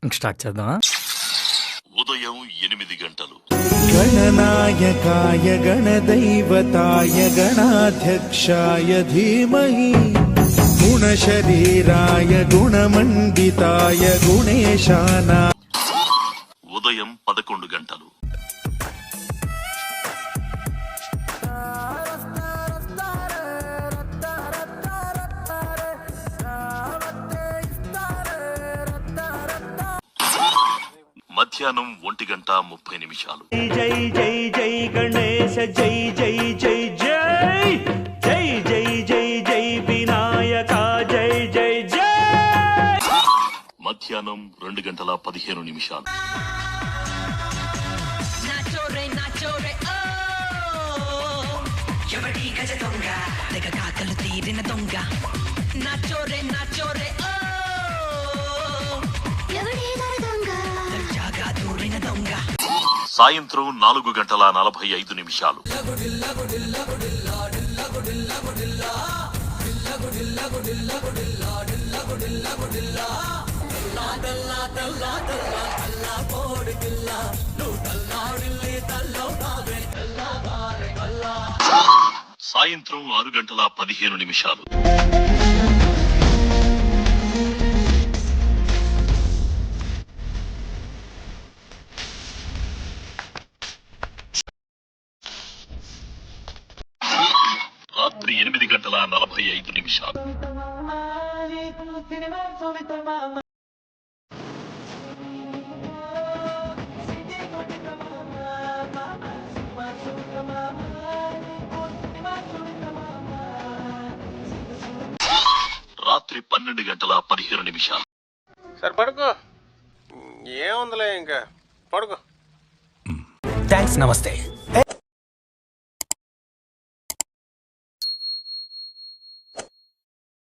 ఇంక స్టార్ట్ చేద్దామా? ఉదయం 8 గంటలు. గణనాయకాయ గణదైవతాయ గణాధ్యక్షాయ ధీమహి గుణశరీరాయ గుణమండితాయ గుణేశానా. ఉదయం 11 గంటలు. మధ్యాహ్నం 1:30. జై జై జై గణేశ జై జై జై జై జై జై జై జై వినాయక జై జై జై. మధ్యాహ్నం 2:15. నాచోరే నాచోరే ఓ ఎవడి గజ దొంగ తెగ కాకలు తీరిన దొంగ నాచోరే నాచోరే ఓ ఎవడి దొంగ దర్జాగా దూరిన దొంగ. సాయంత్రం 4:45. సాయంత్రం 6:15. రాత్రి 8:45. రాత్రి 12:15. సరే పడుకో, ఏముందిలే ఇంకా పడుకో. థ్యాంక్స్, నమస్తే.